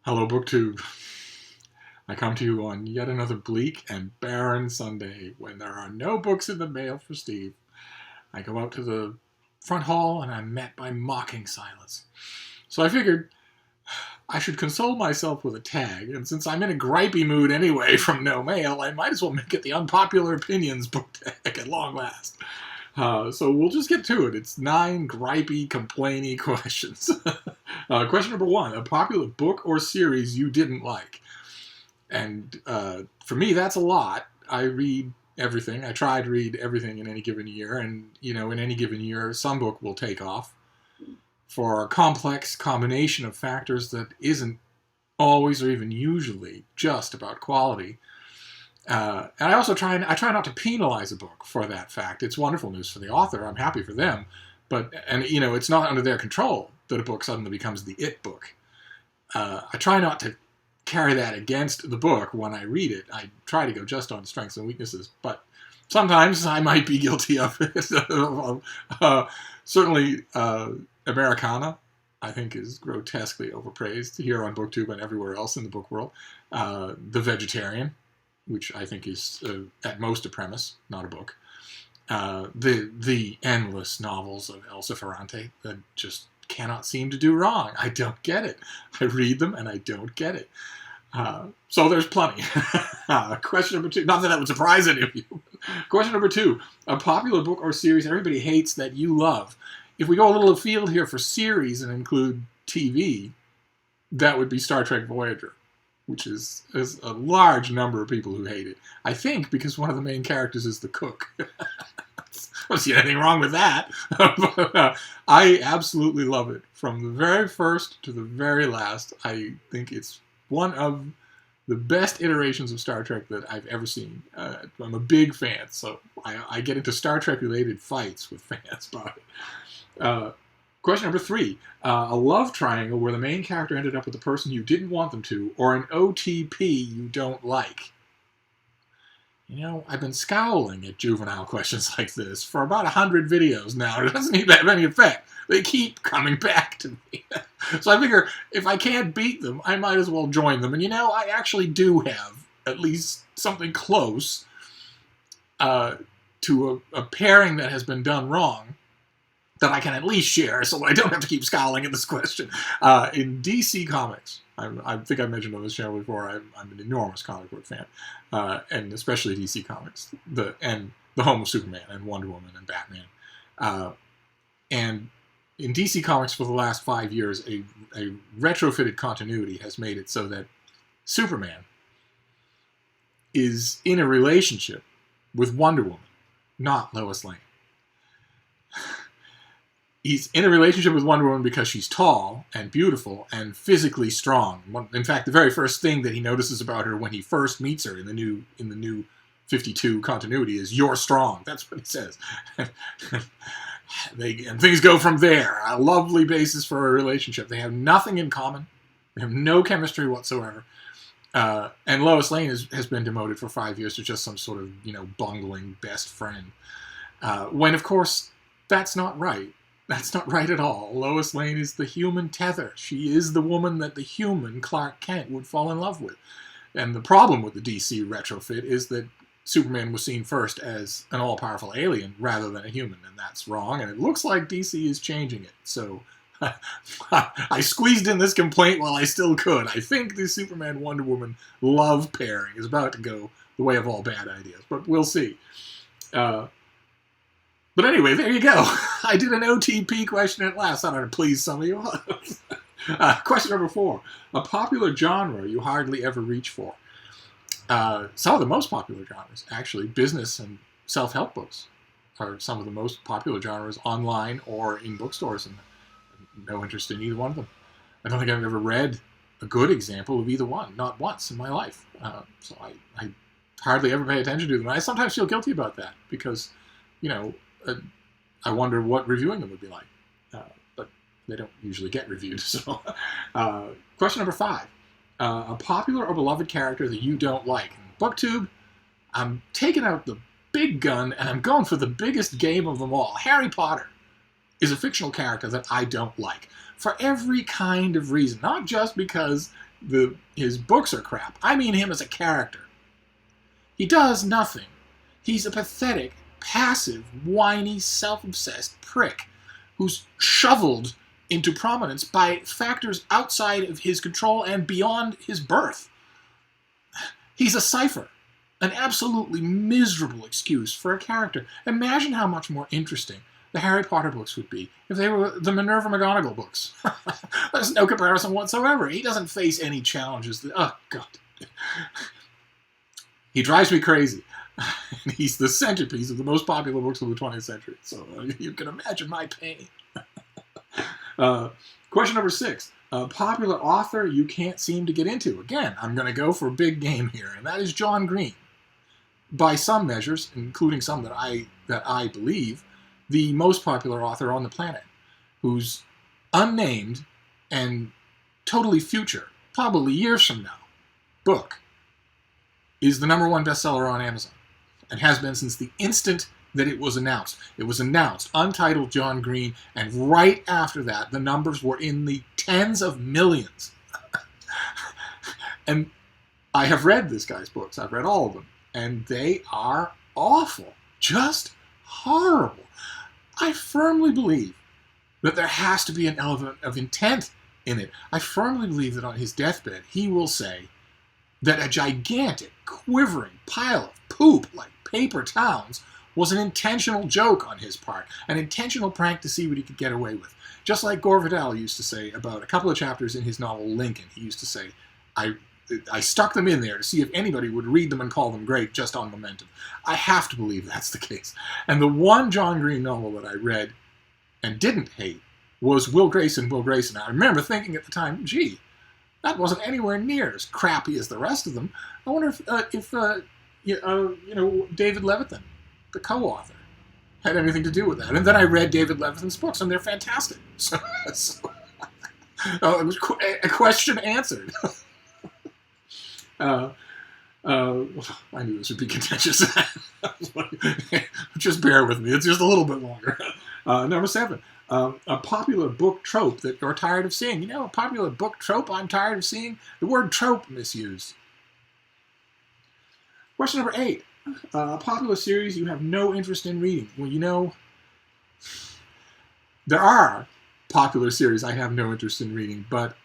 Hello, BookTube. I come to you on yet another bleak and barren Sunday when there are no books in the mail for Steve. I go out to the front hall and I'm met by mocking silence. So I figured I should console myself with a tag, and since I'm in a gripey mood anyway from no mail, I might as well make it the Unpopular Opinions book tag at long last. So we'll just get to it. It's 9 gripey, complainy questions. Question number 1, a popular book or series you didn't like. And for me, that's a lot. I read everything. I try to read everything in any given year. And, in any given year, some book will take off for a complex combination of factors that isn't always or even usually just about quality. And I also try not to penalize a book for that fact. It's wonderful news for the author. I'm happy for them. But it's not under their control that a book suddenly becomes the it book. I try not to carry that against the book when I read it. I try to go just on strengths and weaknesses, but sometimes I might be guilty of it. Certainly, Americana, I think, is grotesquely overpraised here on BookTube and everywhere else in the book world. The Vegetarian, which I think is at most a premise, not a book. The endless novels of Elsa Ferrante that just cannot seem to do wrong. I don't get it. I read them and I don't get it. So there's plenty. Question number 2. Not that would surprise any of you. Question number 2. A popular book or series everybody hates that you love. If we go a little afield here for series and include TV, that would be Star Trek Voyager, which is a large number of people who hate it. I think because one of the main characters is the cook. I don't see anything wrong with that. But, I absolutely love it. From the very first to the very last, I think it's one of the best iterations of Star Trek that I've ever seen. I'm a big fan, so I get into Star Trek-related fights with fans about it. Question number 3. A love triangle where the main character ended up with the person you didn't want them to, or an OTP you don't like. I've been scowling at juvenile questions like this for about 100 videos now. It doesn't even have any effect. They keep coming back to me. So I figure if I can't beat them, I might as well join them. And I actually do have at least something close to a pairing that has been done wrong that I can at least share, so I don't have to keep scowling at this question. In DC Comics, I think I mentioned on this channel before, I'm an enormous comic book fan, and especially DC Comics, the home of Superman and Wonder Woman and Batman. And in DC Comics for the last 5 years, a retrofitted continuity has made it so that Superman is in a relationship with Wonder Woman, not Lois Lane. He's in a relationship with Wonder Woman because she's tall and beautiful and physically strong. In fact, the very first thing that he notices about her when he first meets her in the new 52 continuity is, "You're strong." That's what he says. And things go from there. A lovely basis for a relationship. They have nothing in common. They have no chemistry whatsoever. And Lois Lane has been demoted for 5 years to just some sort of, bungling best friend. When, of course, that's not right. That's not right at all. Lois Lane is the human tether. She is the woman that the human Clark Kent would fall in love with. And the problem with the DC retrofit is that Superman was seen first as an all-powerful alien rather than a human, and that's wrong, and it looks like DC is changing it. So I squeezed in this complaint while I still could. I think the Superman-Wonder Woman love pairing is about to go the way of all bad ideas, but we'll see. But anyway, there you go. I did an OTP question at last. I don't know to please some of you. Question number 4. A popular genre you hardly ever reach for. Some of the most popular genres, actually, business and self-help books are some of the most popular genres online or in bookstores, and no interest in either one of them. I don't think I've ever read a good example of either one, not once in my life. So I hardly ever pay attention to them. And I sometimes feel guilty about that because, I wonder what reviewing them would be like. But they don't usually get reviewed. So, question number 5. A popular or beloved character that you don't like. In BookTube, I'm taking out the big gun and I'm going for the biggest game of them all. Harry Potter is a fictional character that I don't like. For every kind of reason. Not just because his books are crap. I mean him as a character. He does nothing. He's a pathetic, passive, whiny, self-obsessed prick who's shoveled into prominence by factors outside of his control and beyond his birth. He's a cipher, an absolutely miserable excuse for a character. Imagine how much more interesting the Harry Potter books would be if they were the Minerva McGonagall books. There's no comparison whatsoever. He doesn't face any challenges. Oh, God. He drives me crazy. He's the centerpiece of the most popular books of the 20th century. So you can imagine my pain. Question number 6. A popular author you can't seem to get into. Again, I'm going to go for a big game here, and that is John Green. By some measures, including some that I believe, the most popular author on the planet, whose unnamed and totally future, probably years from now, book is the #1 bestseller on Amazon, and has been since the instant that it was announced. It was announced, Untitled John Green, and right after that, the numbers were in the tens of millions. And I have read this guy's books. I've read all of them, and they are awful. Just horrible. I firmly believe that there has to be an element of intent in it. I firmly believe that on his deathbed, he will say that a gigantic, quivering pile of poop like paper towns was an intentional joke on his part, an intentional prank to see what he could get away with. Just like Gore Vidal used to say about a couple of chapters in his novel Lincoln. He used to say, I stuck them in there to see if anybody would read them and call them great just on momentum. I have to believe that's the case. And the one John Green novel that I read and didn't hate was Will Grayson, Will Grayson. I remember thinking at the time, gee, that wasn't anywhere near as crappy as the rest of them. I wonder if David Levitan, the co-author, had anything to do with that. And then I read David Levitan's books, and they're fantastic. So it was a question answered. I knew this would be contentious. Just bear with me. It's just a little bit longer. Number 7. A popular book trope that you're tired of seeing. You know, a popular book trope I'm tired of seeing? The word trope misused. Question number 8. A popular series you have no interest in reading. Well, you know, there are popular series I have no interest in reading, but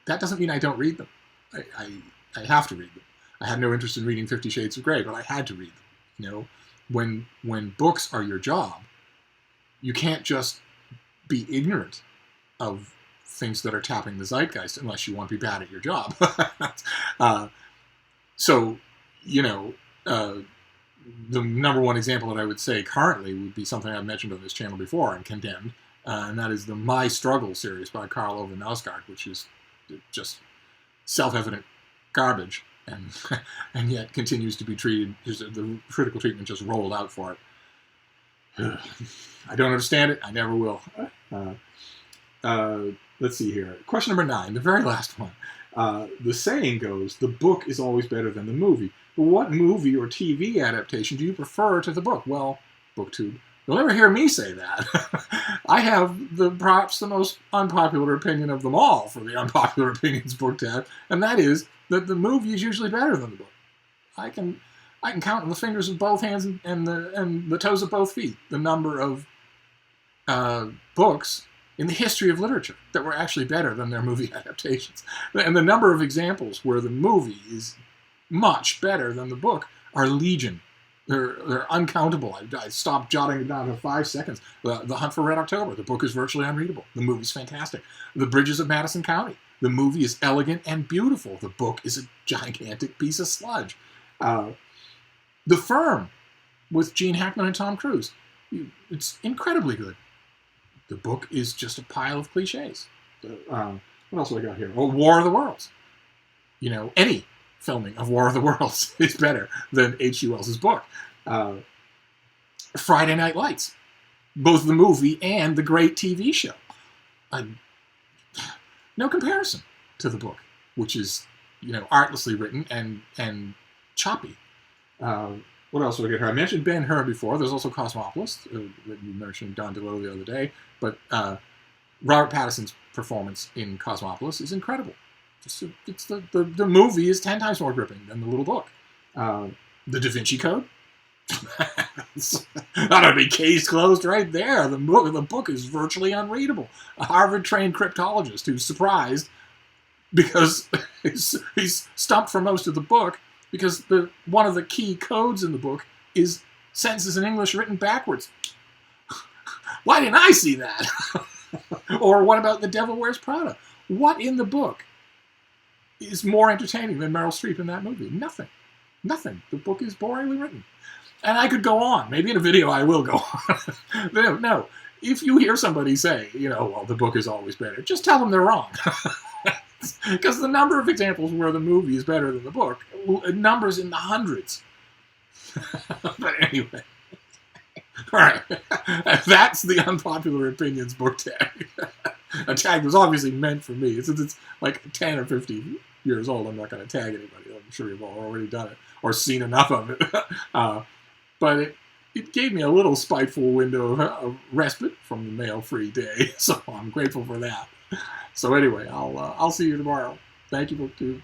that doesn't mean I don't read them. I have to read them. I had no interest in reading 50 Shades of Grey, but I had to read them. You know, when books are your job, you can't just be ignorant of things that are tapping the zeitgeist unless you want to be bad at your job. So, you know, the #1 example that I would say currently would be something I've mentioned on this channel before and condemned, and that is the My Struggle series by Karl Ove Knausgaard, which is just self-evident garbage, and yet continues to be treated. The critical treatment just rolled out for it. I don't understand it. I never will. Let's see here. Question number 9, the very last one. The saying goes, the book is always better than the movie. Well, what movie or TV adaptation do you prefer to the book? Well, BookTube. You'll never hear me say that. I have perhaps the most unpopular opinion of them all for the Unpopular Opinions book tag, and that is that the movie is usually better than the book. I can count on the fingers of both hands and the toes of both feet the number of books in the history of literature that were actually better than their movie adaptations. And the number of examples where the movie is much better than the book are legion. They're uncountable. I stopped jotting it down to 5 seconds. The Hunt for Red October. The book is virtually unreadable. The movie's fantastic. The Bridges of Madison County. The movie is elegant and beautiful. The book is a gigantic piece of sludge. The Firm with Gene Hackman and Tom Cruise. It's incredibly good. The book is just a pile of cliches. What else do I got here? Oh, War of the Worlds. You know, any filming of War of the Worlds is better than H.G. Wells' book. Friday Night Lights. Both the movie and the great TV show. No comparison to the book, which is, you know, artlessly written and choppy. What else did I get here? I mentioned Ben-Hur before. There's also Cosmopolis, that you mentioned Don DeLillo the other day. But Robert Pattinson's performance in Cosmopolis is incredible. It's the movie is 10 times more gripping than the little book. The Da Vinci Code. That would be case closed right there. The book is virtually unreadable. A Harvard-trained cryptologist who's surprised because he's stumped for most of the book because one of the key codes in the book is sentences in English written backwards. Why didn't I see that? Or what about The Devil Wears Prada? What in the book is more entertaining than Meryl Streep in that movie? Nothing. Nothing. The book is boringly written. And I could go on. Maybe in a video I will go on. No. If you hear somebody say, well, the book is always better, just tell them they're wrong. Because the number of examples where the movie is better than the book, numbers in the hundreds. But anyway. All right. That's the Unpopular Opinions book tag. A tag was obviously meant for me. Since it's like 10 or 15 years old, I'm not going to tag anybody. I'm sure you've already done it or seen enough of it. But it gave me a little spiteful window of respite from the mail-free day, so I'm grateful for that. So anyway, I'll see you tomorrow. Thank you, BookTube.